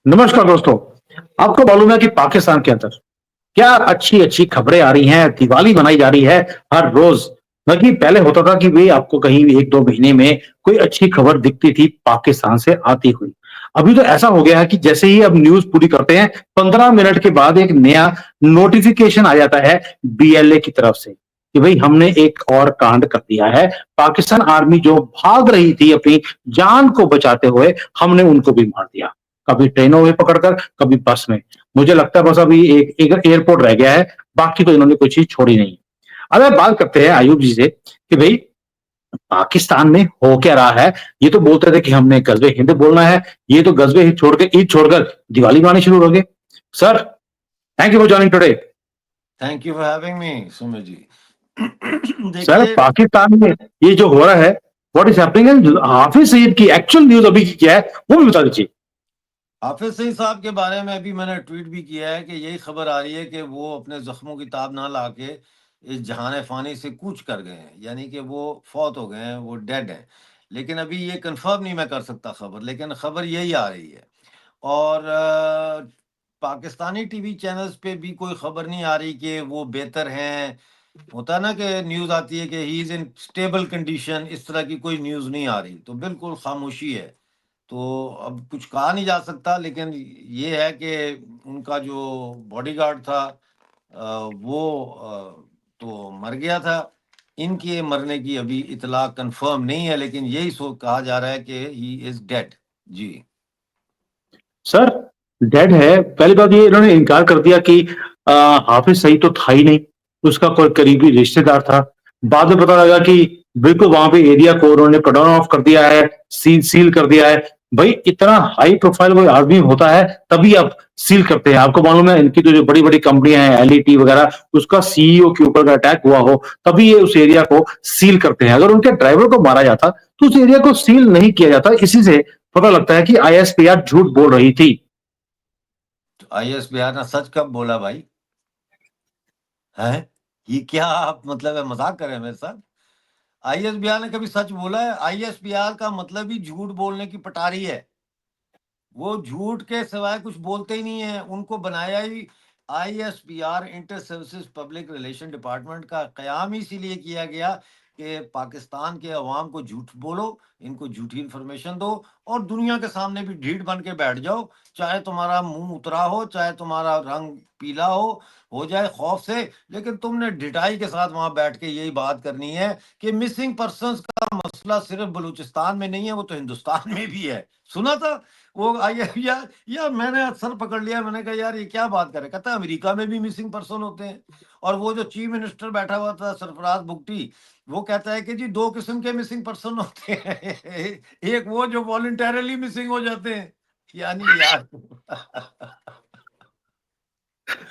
नमस्कार दोस्तों। आपको मालूम है कि पाकिस्तान के अंदर क्या अच्छी-अच्छी खबरें आ रही हैं, दिवाली मनाई जा रही है हर रोज़। बल्कि पहले होता था कि भई आपको कहीं 1-2 महीने में कोई अच्छी खबर दिखती थी पाकिस्तान से आती हुई। अभी तो ऐसा हो गया है कि जैसे ही अब न्यूज़ पूरी करते हैं, 15 मिनट के बाद एक नया नोटिफ़िकेशन आ जाता है बीएलए की तरफ से कि भई हमने एक और कांड कर दिया है। पाकिस्तान आर्मी जो भाग रही थी अपनी जान को बचाते हुए, हमने उनको भी मार दिया। कभी ट्रेनों में पकड़कर, कभी बस में। मुझे लगता है बस अभी एक एक एयरपोर्ट रह गया है, बाकी तो इन्होंने कोई चीज़ छोड़ी नहीं। अब आप बात करते हैं आयुब जी से कि भई पाकिस्तान में हो क्या रहा है? ये तो बोलते थे कि हमने गज़्वे हिंद बोलना है, ये तो गज़्वे हिंद छोड़ के ईद छोड़कर दिवाली मनानी शुरू हो गए। Sir, thank you for joining today. Thank you for having me Sumit ji. Sir, देखिए, पाकिस्तान में ये जो हो रहा है, व्हाट इज़ हैपनिंग है हाफ़िज़ सईद की एक्चुअल न्यूज़ अभी की क्या है, वो भी बता दीजिए। हाफिज सईद साहब के बारे में अभी मैंने ट्वीट भी किया है कि यही खबर आ रही है कि वो अपने जख्मों की ताब ना लाके इस जहान फानी से कूच कर गए हैं, यानी कि वो फौत हो गए हैं, वो डेड हैं। लेकिन अभी ये कंफर्म नहीं मैं कर सकता खबर, लेकिन खबर यही आ रही है। और पाकिस्तानी टीवी चैनल्स पे भी कोई खबर नहीं आ रही कि वो बेहतर हैं। होता है ना कि न्यूज़ आती है कि he is in stable condition, इस तरह की कोई न्यूज़ नहीं आ रही, तो बिल्कुल खामोशी है। तो अब कुछ कहा नहीं जा सकता, लेकिन ये है कि उनका जो बॉडीगार्ड था वो तो मर गया था। इनके मरने की अभी इतला कंफर्म नहीं है, लेकिन यही सो कहा जा रहा है कि ही इज डेड। जी। सर, डेड है। पहली बात ये इन्होंने इनकार कर दिया कि हाफ़िज़ सईद तो था ही नहीं, उसका कोई करीबी रिश्तेदार था। बाद में पता लगा कि बिल्कुल वहाँ पे एरिया को उन्होंने कॉर्डन ऑफ कर दिया है, सील कर दिया है। भई इतना हाई प्रोफाइल कोई आदमी होता है, तभी आप सील करते हैं। आपको मालूम है इनकी तो जो बड़ी-बड़ी कंपनियाँ हैं, एलईटी वगैरह, उसका सीईओ के ऊपर अगर अटैक हुआ हो, तभी ये उस एरिया को सील करते हैं। अगर उनके ड्राइवर को मारा जाता, तो उस एरिया को सील नहीं किया जाता। इसी से पता लगता है कि आईएसपीआर झूठ बोल रही थी। तो आईएएस बिहार ने सच कब बोला भाई? है ये क्या आप मतलब है, मजाक कर रहे हैं मेरे साथ? आईएएस बिहार ने कभी सच बोला है? आईएएस बिहार का मतलब ही झूठ बोलने की पटारी है। वो झूठ के सिवाय कुछ बोलते ही नहीं है। उनको बनाया ही ISPR, inter services public relation department का कयाम ही इसीलिए किया गया कि पाकिस्तान के अवाम को झूठ बोलो, इनको झूठी इंफॉर्मेशन दो और दुनिया के सामने भी ढीठ बन के बैठ जाओ। चाहे तुम्हारा मुंह उतरा हो, चाहे तुम्हारा रंग पीला हो जाए खौफ से, लेकिन तुमने ढिठाई के साथ वहां बैठ के यही बात करनी है कि मिसिंग पर्संस का मसला सिर्फ बलूचिस्तान में नहीं है, वो तो हिंदुस्तान में भी है। सुना था वो आई यार मैंने सर पकड़ लिया, मैंने कहा यार ये क्या बात कर रहे, कहता है अमेरिका में भी मिसिंग पर्सन होते हैं। और वो जो चीफ मिनिस्टर बैठा हुआ था सरफराज बुगटी, वो कहता है कि जी दो किस्म के मिसिंग पर्सन होते हैं। एक वो जो वॉलंटरली मिसिंग हो जाते हैं, यानी यार।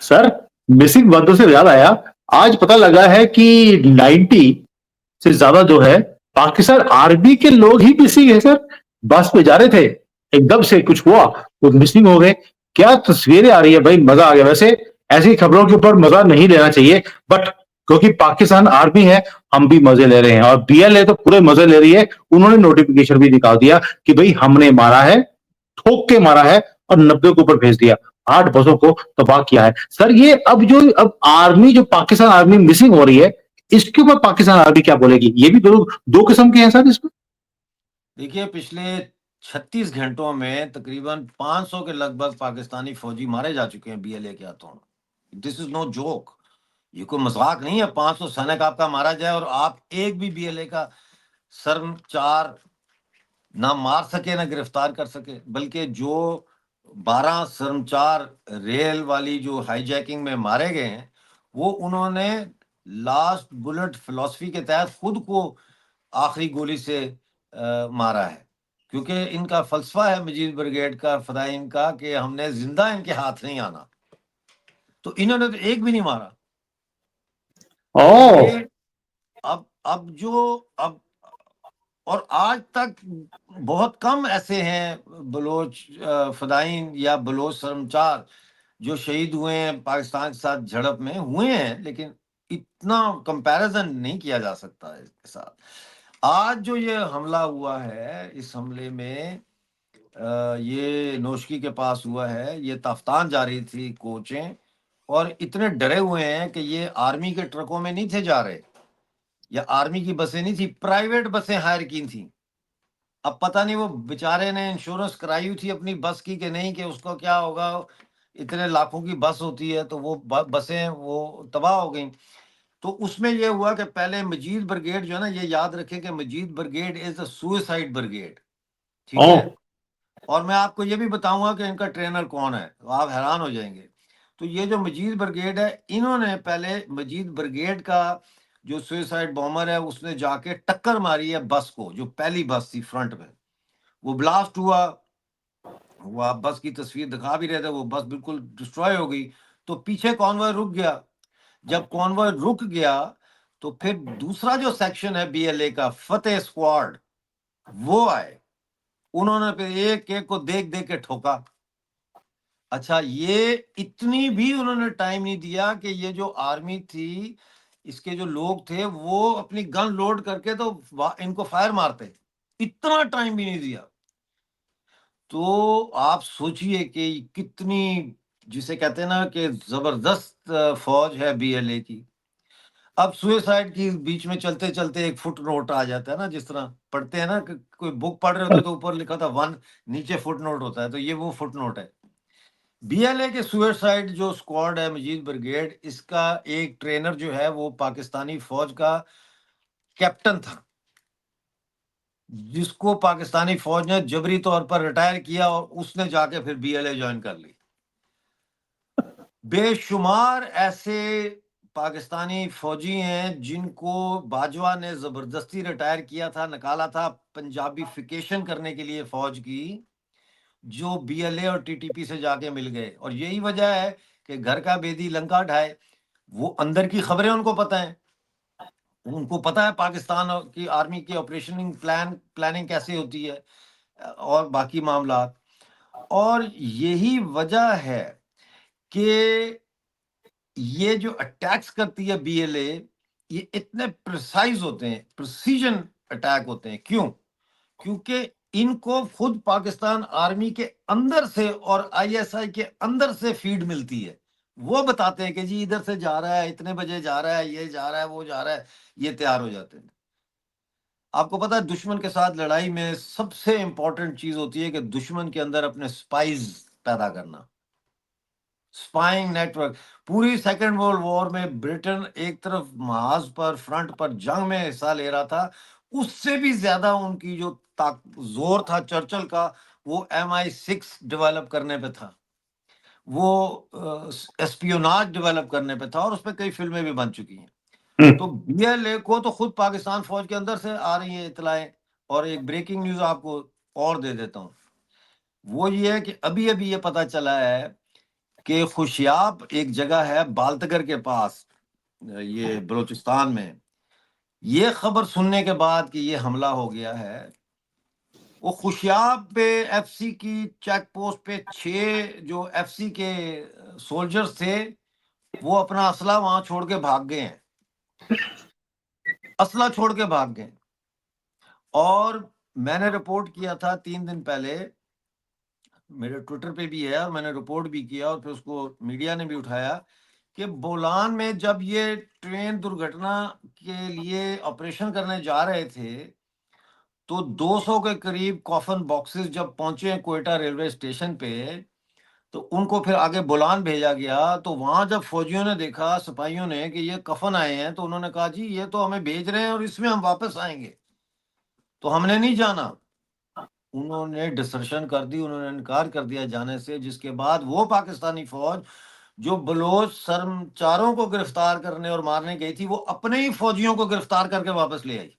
सर, मिसिंग बंदों से याद आया, आज पता लगा है कि 90 से ज्यादा जो है पाकिस्तान आर्मी के लोग ही मिसिंग है सर। बस पे जा रहे थे, एकदम से कुछ हुआ, वो मिसिंग हो गए। क्या तस्वीरें आ रही है भाई, मजा आ गया। वैसे ऐसी खबरों के ऊपर मजा नहीं लेना चाहिए, बट क्योंकि पाकिस्तान आर्मी है, हम भी मजे ले रहे हैं और बीएलए तो पूरे मजे ले रही है। उन्होंने नोटिफिकेशन भी निकाल दिया कि भाई हमने मारा है, ठोक के मारा है और 90 के ऊपर भेज दिया, 8 बसों को तबाह किया है। सर ये अब आर्मी जो पाकिस्तान आर्मी मिसिंग हो रही है, इसके ऊपर पाकिस्तान आर्मी क्या बोलेगी? ये भी दो किस्म के हैं सर इसमें। देखिए, पिछले 36 घंटों में तकरीबन 500 के लगभग पाकिस्तानी फौजी मारे जा चुके हैं बीएलए के हाथों। दिस इज नो जोक, ये कोई मजाक नहीं है। 500 सैनिक आपका मारा जाए और आप एक भी बीएलए का कर्मचार ना मार सके ना गिरफ्तार कर सके, बल्कि जो 12 कर्मचार रेल वाली जो हाईजैकिंग में मारे गए हैं, वो उन्होंने लास्ट बुलेट फिलॉसफी के तहत खुद को आखिरी गोली से मारा है। क्योंकि इनका फलसफा है मजीद ब्रिगेड का, फदाइन का, कि हमने जिंदा इनके हाथ नहीं आना। तो इन्होंने तो एक भी नहीं मारा। तो ओ। ये अब जो अब और आज तक बहुत कम ऐसे हैं बलोच फदाइन या बलोच कर्मचार जो शहीद हुए हैं पाकिस्तान के साथ झड़प में हुए हैं, लेकिन इतना कंपैरिजन नहीं किया जा सकता है इसके साथ। आज जो ये हमला हुआ है, इस हमले में ये नौशकी के पास हुआ है। ये तफ्तान जा रही थी कोचें, और इतने डरे हुए हैं कि ये आर्मी के ट्रकों में नहीं थे जा रहे, या आर्मी की बसें नहीं थी, प्राइवेट बसें हायर की थी। अब पता नहीं वो बेचारे ने इंश्योरेंस कराई हुई थी अपनी बस की कि नहीं, कि उसको क्या होगा, इतने लाखों की बस होती है तो वो बसें वो तबाह हो गई। तो उसमें ये हुआ कि पहले मजीद ब्रिगेड जो है ना, ये याद रखें कि Majeed brigade is a suicide brigade, ठीक ओ, है। और मैं आपको ये भी बताऊंगा कि इनका ट्रेनर कौन है, तो आप हैरान हो जाएंगे। तो ये जो मजीद ब्रिगेड है, इन्होंने पहले मजीद ब्रिगेड का जो सुसाइड बॉम्बर है, उसने जाके टक्कर मारी है बस को, जो पहली बस थी फ्रंट में। वो ब्लास्ट हुआ, वो आप बस की तस्वीर दिखा भी रहे थे, वो बस बिल्कुल डिस्ट्रॉय हो गई। तो पीछे कॉन्वॉय रुक गया। जब कॉन्वॉय रुक गया, तो फिर दूसरा जो सेक्शन है बीएलए का, फतेह स्क्वाड, वो आए। उन्होंने फिर एक एक को देख देख के ठोका। अच्छा, ये इतनी भी उन्होंने टाइम नहीं दिया कि ये जो आर्मी थी, इसके जो लोग थे, वो अपनी गन लोड करके तो इनको फायर मारते, इतना टाइम भी नहीं दिया। तो आप सोचिए कि कितनी, जिसे कहते हैं ना कि जबरदस्त फौज है बीएलए की। अब सुसाइड की बीच में चलते चलते एक फुट नोट आ जाता है ना, जिस तरह पढ़ते हैं ना कि कोई बुक पढ़ रहे होते तो ऊपर लिखा था 1, नीचे फुट नोट होता है, तो ये वो फुट नोट है। बीएलए के सुसाइड जो स्क्वाड है, मजीद ब्रिगेड, इसका एक ट्रेनर जो है वो पाकिस्तानी फौज का कैप्टन था, जिसको पाकिस्तानी फौज ने जबरी तौर पर रिटायर किया, और उसने जाके फिर बीएलए ज्वाइन कर ली। बेशुमार ऐसे पाकिस्तानी फौजी हैं जिनको बाजवा ने जबरदस्ती रिटायर किया था, निकाला था पंजाबीफिकेशन करने के लिए फौज की, जो बीएलए और टीटीपी से जाके मिल गए। और यही वजह है कि घर का बेदी लंका ढाए, वो अंदर की खबरें उनको पता है। उनको पता है पाकिस्तान की आर्मी की ऑपरेशनिंग प्लानिंग कैसे होती है, और बाकी मामला। और यही वजह है कि ये जो अटैक्स करती है बीएलए, ये इतने प्रिसाइज होते हैं, प्रिसीजन अटैक होते हैं। क्यों? क्योंकि इनको खुद पाकिस्तान आर्मी के अंदर से और आईएसआई के अंदर से फीड मिलती है। वो बताते हैं कि जी इधर से जा रहा है, इतने बजे जा रहा है, ये जा रहा है, वो जा रहा है, ये तैयार हो जाते हैं। आपको पता है दुश्मन के साथ लड़ाई में सबसे इंपॉर्टेंट चीज होती है कि दुश्मन के अंदर अपने स्पाइज पैदा करना, स्पाइंग नेटवर्क। पूरी सेकेंड वर्ल्ड वॉर में ब्रिटेन एक तरफ महाज पर, फ्रंट पर जंग में हिस्सा ले रहा था, उससे भी ज्यादा उनकी जो जोर था चर्चिल का, वो MI6 डेवलप करने पे था, वो एस्पियोनाज डेवलप करने पे था, और उस पर कई फिल्में भी बन चुकी हैं। तो बीएलए को तो खुद पाकिस्तान फौज के अंदर से आ रही है इतलाएं। और एक ब्रेकिंग न्यूज आपको और दे देता हूँ, वो ये है कि अभी अभी ये पता चला है कि खुशियाब एक जगह है बाल्तगर के पास, ये बलूचिस्तान में। ये खबर सुनने के बाद कि ये हमला हो गया है, वो खुशियाब पे एफसी की चेक पोस्ट पे 6 जो एफसी के सोल्जर्स थे, वो अपना असला वहां छोड़ के भाग गए हैं, असला छोड़ के भाग गए। और मैंने रिपोर्ट किया था 3 दिन पहले, मेरे ट्विटर पे भी है, और मैंने रिपोर्ट भी किया, और फिर उसको मीडिया ने भी उठाया कि बोलान में जब ये ट्रेन दुर्घटना के लिए ऑपरेशन करने जा रहे थे, तो 200 के करीब कॉफन बॉक्सेस जब पहुंचे कोयटा रेलवे स्टेशन पे, तो उनको फिर आगे बोलान भेजा गया। तो वहां जब फौजियों ने देखा, सिपाहियों ने, कि ये कफन आए हैं, तो उन्होंने कहा जी ये तो हमें भेज रहे हैं और इसमें हम वापस आएंगे, तो हमने नहीं जाना। उन्होंने डिसर्शन कर दी, उन्होंने इनकार कर दिया जाने से, जिसके बाद वो पाकिस्तानी फौज जो बलोच कर्मचारियों को गिरफ्तार करने और मारने गई थी, वो अपने ही फौजियों को गिरफ्तार करके वापस ले आई।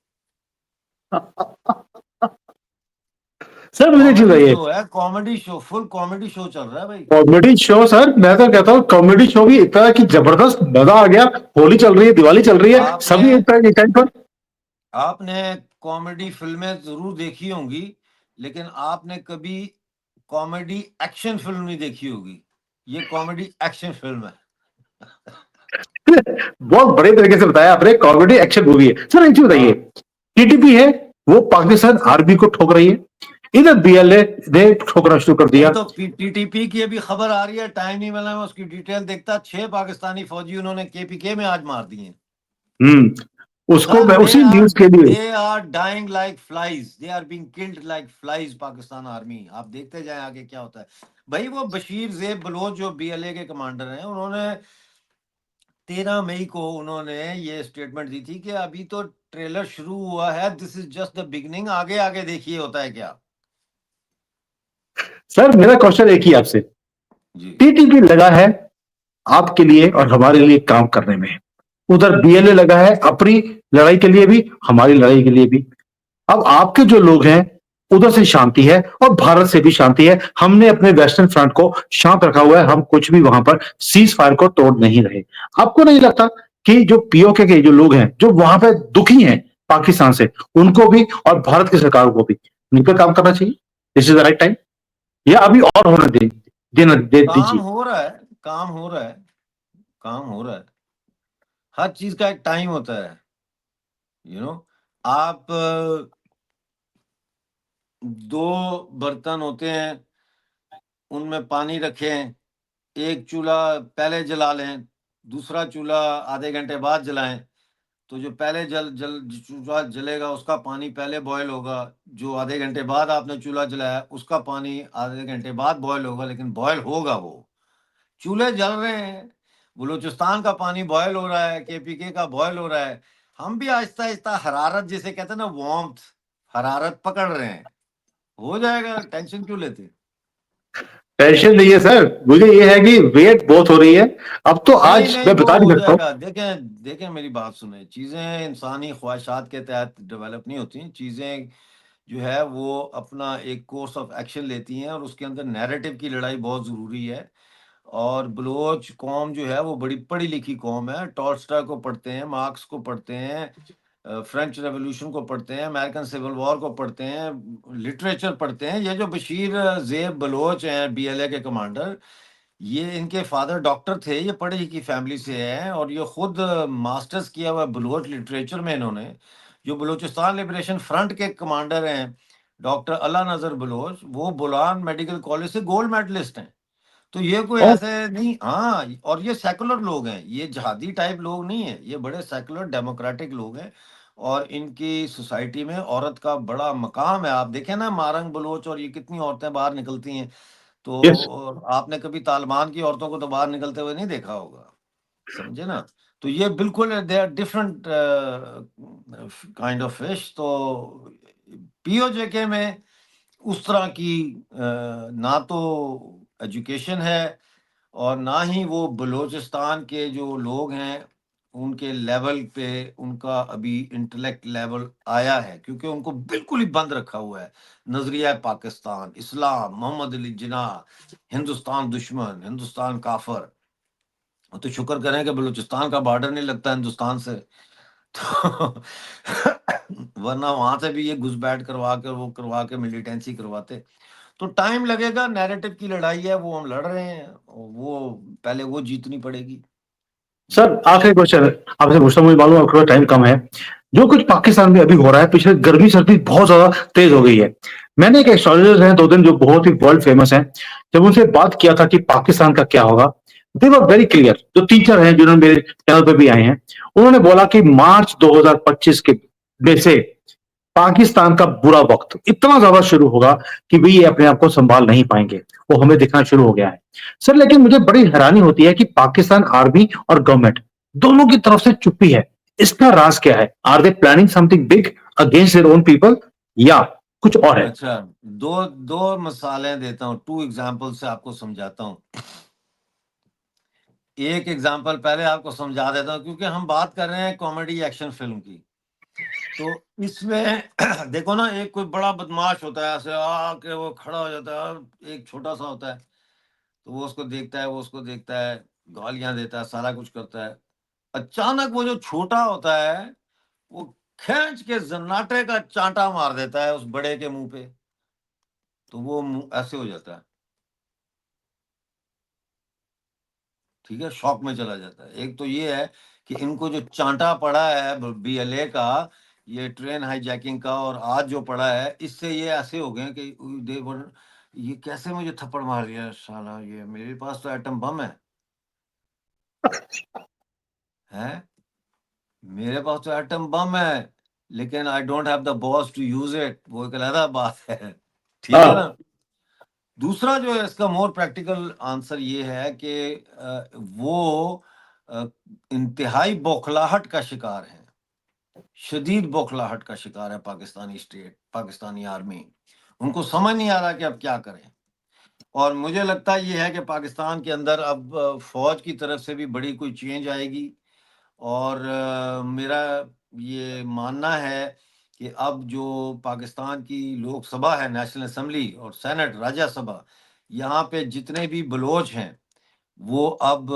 सर मुझे क्यों कॉमेडी बताइए, शो है, comedy show, full comedy show चल रहा है भाई। कॉमेडी शो सर, मैं तो कहता हूँ कॉमेडी शो भी इतना है कि जबरदस्त मजा आ गया। होली चल रही है, दिवाली चल रही है, आपने सभी एक टाइम पर। आपने कॉमेडी फिल्में जरूर देखी होंगी, लेकिन आपने कभी कॉमेडी एक्शन फिल्म नहीं देखी होगी। ये कॉमेडी एक्शन फिल्म है। बहुत बड़े तरीके से बताया आपने, कॉमेडी एक्शन मूवी है। सर एक चीज बताइए, हाँ, टीटीपी है, वो पाकिस्तान आर्मी को ठोक रही है, इधर बीएलए ने ठोकना शुरू कर नहीं दिया। तो टीटीपी की अभी खबर आ रही है, टाइम नहीं मिला मैं उसकी डिटेल देखता, 6 पाकिस्तानी फौजी उन्होंने केपीके में आज मार दिए। उसको सर मैं उसी न्यूज के लिए, they are dying like flies, they are being killed like flies, Pakistan army. आप देखते जाएं आगे क्या होता है। भाई वो बशीर जेब बलोच जो बीएलए के कमांडर हैं, उन्होंने 13 मई को उन्होंने ये स्टेटमेंट दी थी कि अभी तो ट्रेलर शुरू हुआ है, this is just the beginning, आगे आगे देखिए होता है क्या। सर मेरा क्वेश्चन एक ही आपसे, जी टीटीपी लगा है आपके लिए और हमारे लिए काम करने में, उधर बीएलए लगा है अपनी लड़ाई के लिए भी, हमारी लड़ाई के लिए भी। अब आपके जो लोग हैं उधर से शांति है और भारत से भी शांति है, हमने अपने वेस्टर्न फ्रंट को शांत रखा हुआ है, हम कुछ भी वहां पर सीज फायर को तोड़ नहीं रहे। आपको नहीं लगता कि जो पीओके के जो लोग हैं जो वहां पे दुखी हैं पाकिस्तान से, उनको भी और भारत की सरकार को भी उन पर काम करना चाहिए? This is the right time, या अभी और होने देना काम दीजिए? हो रहा है, काम हो रहा है, काम हो रहा है। हर चीज का एक टाइम होता है, यू नो। आप 2 बर्तन होते हैं, उनमें पानी रखें, एक चूल्हा पहले जला लें, दूसरा चूल्हा आधे घंटे बाद जलाएं, तो जो पहले जल जल चूल्हा जलेगा उसका पानी पहले बॉयल होगा, जो आधे घंटे बाद आपने चूल्हा जलाया उसका पानी आधे घंटे बाद बॉयल होगा, लेकिन बॉयल होगा वो। चूल्हे जल रहे हैं, बलूचिस्तान का पानी बॉयल हो रहा है, केपीके का बॉयल हो रहा है, हम भी आहिस्ता आहिस्ता हरारत जिसे कहते हैं ना, वार्मथ, हरारत पकड़ रहे हैं। हो जाएगा, टेंशन क्यों लेते हैं? टेंशन नहीं है सर, मुझे ये है कि वेट बहुत हो रही है। अब तो नहीं आज नहीं, मैं वो बता नहीं हो सकता हूँ। जाएगा। देखें देखें, मेरी बात सुने, चीजें इंसानी ख्वाहिशात के तहत डेवलप नहीं होती। चीजें जो है वो अपना एक कोर्स ऑफ एक्शन लेती हैं, और उसके अंदर नैरेटिव की लड़ाई बहुत जरूरी है। और बलोच कौम जो है वो बड़ी पढ़ी लिखी कौम है, टॉल्स्टॉय को पढ़ते हैं, मार्क्स को पढ़ते हैं, फ्रेंच रेवोल्यूशन को पढ़ते हैं, अमेरिकन सिविल वॉर को पढ़ते हैं, लिटरेचर पढ़ते हैं। ये जो बशीर जेब बलोच हैं बीएलए के कमांडर, ये इनके फादर डॉक्टर थे, ये पढ़ी लिखी फैमिली से हैं, और ये खुद मास्टर्स किया हुआ है बलोच लिटरेचर में इन्होंने। जो बलूचिस्तान लिबरेशन फ्रंट के कमांडर हैं, डॉक्टर अला नजर बलोच, वो बोलान मेडिकल कॉलेज से गोल्ड मेडलिस्ट हैं। तो ये कोई और ऐसे नहीं, हाँ, और ये सेकुलर लोग हैं, ये जहादी टाइप लोग नहीं है, ये बड़े सेकुलर डेमोक्रेटिक लोग हैं। और इनकी सोसाइटी में औरत का बड़ा मकाम है। आप देखें ना, मारंग बलोच और ये कितनी औरतें बाहर निकलती हैं। तो यस, और आपने कभी तालिबान की औरतों को तो बाहर निकलते हुए नहीं देखा होगा, समझे ना। तो ये बिल्कुल they are different kind of fish. तो पीओजेके में उस तरह की ना तो एजुकेशन है, और ना ही वो बलूचिस्तान के जो लोग हैं उनके लेवल पे उनका अभी इंटेलेक्ट लेवल आया है, क्योंकि उनको बिल्कुल ही बंद रखा हुआ है। नजरिया पाकिस्तान, इस्लाम, मोहम्मद अली जिन्ना, हिंदुस्तान दुश्मन, हिंदुस्तान काफर। तो शुक्र करें कि बलूचिस्तान का बॉर्डर नहीं लगता हिंदुस्तान से, तो वरना वहां से भी ये घुसपैठ करवा कर वो करवा के मिलिटेंसी करवाते। तो टाइम लगेगा, नैरेटिव की लड़ाई है, वो हम लड़ रहे हैं, वो पहले वो जीतनी पड़ेगी। सर आखिरी क्वेश्चन आपसे पूछता हूँ, मुझे मालूम है आपके पास टाइम कम है। जो कुछ पाकिस्तान में अभी हो रहा है, पिछले गर्मी सर्दी बहुत ज्यादा तेज हो गई है। मैंने एक एस्ट्रोलॉजर हैं 2 दिन जो बहुत ही वर्ल्ड फेमस हैं, जब उनसे बात किया था कि पाकिस्तान का क्या होगा, दे वर वेरी क्लियर। जो टीचर हैं जिन्होंने मेरे चैनल पे भी आए हैं, उन्होंने बोला कि मार्च 2025 के में से पाकिस्तान का बुरा वक्त इतना ज्यादा शुरू होगा कि भाई ये अपने आप को संभाल नहीं पाएंगे, वो हमें दिखना शुरू हो गया है। सर लेकिन मुझे बड़ी हैरानी होती है कि पाकिस्तान आर्मी और गवर्नमेंट दोनों की तरफ से चुप्पी है। इसका राज क्या है? Are they planning something big against their own people, या कुछ और है? अच्छा, दो दो मिसालें देता हूँ, 2 एग्जाम्पल से आपको समझाता हूँ। एक एग्जाम्पल पहले आपको समझा देता हूँ, क्योंकि हम बात कर रहे हैं कॉमेडी एक्शन फिल्म की। तो इसमें देखो ना, एक कोई बड़ा बदमाश होता है, ऐसे आके वो खड़ा हो जाता है, और एक छोटा सा होता है, तो वो उसको देखता है, वो उसको देखता है, गालियां देता है, सारा कुछ करता है। अचानक वो जो छोटा होता है, वो खींच के जन्नाटे का चांटा मार देता है उस बड़े के मुंह पे, तो वो मुंह ऐसे हो जाता है, ठीक है, शॉक में चला जाता है। एक तो ये है कि इनको जो चांटा पड़ा है बीएलए का, ये ट्रेन हाईजैकिंग का और आज जो पड़ा है, इससे ये ऐसे हो गए कि ये कैसे मुझे थप्पड़ मार दिया साला, ये मेरे पास तो एटम बम है मेरे पास तो एटम बम है, लेकिन I don't have the boss to use it, वो एक अलग बात है। ठीक है हाँ। ना। दूसरा जो है इसका मोर प्रैक्टिकल आंसर ये है कि वो अ, इंतहाई बौखलाहट का शिकार है, शदीद बौखलाहट का शिकार है पाकिस्तानी स्टेट, पाकिस्तानी आर्मी। उनको समझ नहीं आ रहा कि अब क्या करें। और मुझे लगता ये है कि पाकिस्तान के अंदर अब फौज की तरफ से भी बड़ी कोई चेंज आएगी। और मेरा ये मानना है कि अब जो पाकिस्तान की लोकसभा है, नेशनल असेंबली और सेनेट, राज्यसभा, यहाँ पे जितने भी बलोच हैं वो अब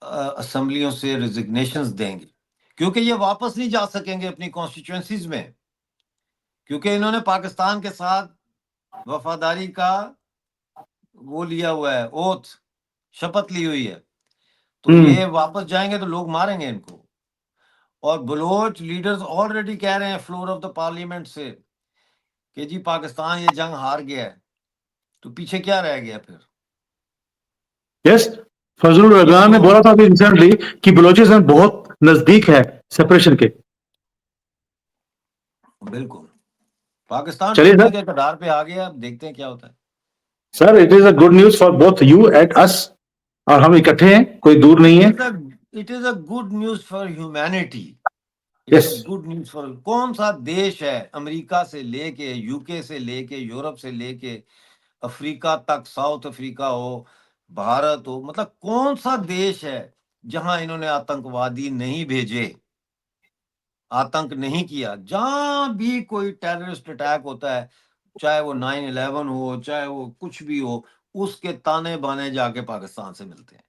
असेंबलियों से रिजिग्नेशंस देंगे, क्योंकि ये वापस नहीं जा सकेंगे अपनी कॉन्स्टिट्यूएंसीज में, क्योंकि इन्होंने पाकिस्तान के साथ वफादारी का वो लिया हुआ है, ओथ, शपथ ली हुई है। तो ये वापस जाएंगे तो लोग मारेंगे इनको। और बलोच लीडर्स ऑलरेडी कह रहे हैं फ्लोर ऑफ द पार्लियामेंट से कि जी पाकिस्तान ये जंग हार गया है, तो पीछे क्या रह गया फिर। यस, फजलुर रहमान ने तो बोला था अभी रिसेंटली कि बलोचिस्तान बहुत नजदीक है सेपरेशन के। बिल्कुल पाकिस्तान चलिए टूटने सर, के कगार पे आ गया, अब देखते हैं क्या होता है। Sir it is a good news for both you and us, और हम इकट्ठे हैं, कोई दूर नहीं है। It is a good news for humanity. It's yes, a good news for, कौन सा देश है अमेरिका से लेके, यूके से लेके, यूरोप से लेके, अफ्रीका तक, साउथ अफ्रीका हो, भारत हो, मतलब कौन सा देश है जहां इन्होंने आतंकवादी नहीं भेजे, आतंक नहीं किया। जहां भी कोई टेररिस्ट अटैक होता है, चाहे वो 9/11 हो, चाहे वो कुछ भी हो, उसके ताने बाने जाके पाकिस्तान से मिलते हैं।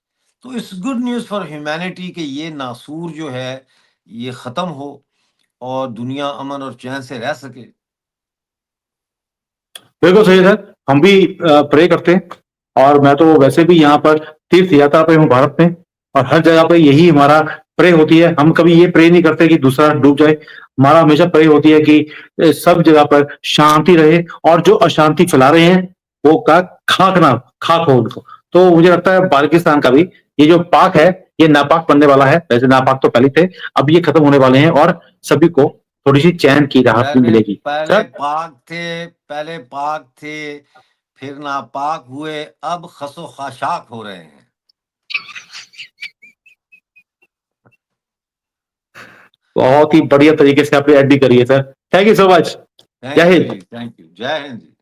तो it's good news for humanity कि ये नासूर जो है ये खत्म हो और दुनिया अमन और चैन से रह सके। बिल्कुल सही है सर, हम भी प्रे करते हैं। और मैं तो वैसे भी यहाँ पर तीर्थ यात्रा पे हूँ भारत में, और हर जगह पे यही हमारा प्रे होती है। हम कभी ये प्रे नहीं करते कि दूसरा डूब जाए। हमारा हमेशा प्रे होती है कि सब जगह पर शांति रहे, और जो अशांति फैला रहे हैं वो का खाक ना खाक हो उनको। तो मुझे लगता है पाकिस्तान का भी ये जो पाक है, ये नापाक बनने वाला है। वैसे नापाक तो पहले थे, अब ये खत्म होने वाले हैं और सभी को थोड़ी सी चैन की राहत भी पहले मिलेगी। पहले सर, पाक थे, पहले पाक थे, फिर नापाक हुए, अब खसो खाशाक हो रहे हैं। बहुत ही बढ़िया तरीके से आपने एड भी करी है sir. Thank you so much. जय थैंक यू हिंद। जी, थैंक यू, जय हिंद जी।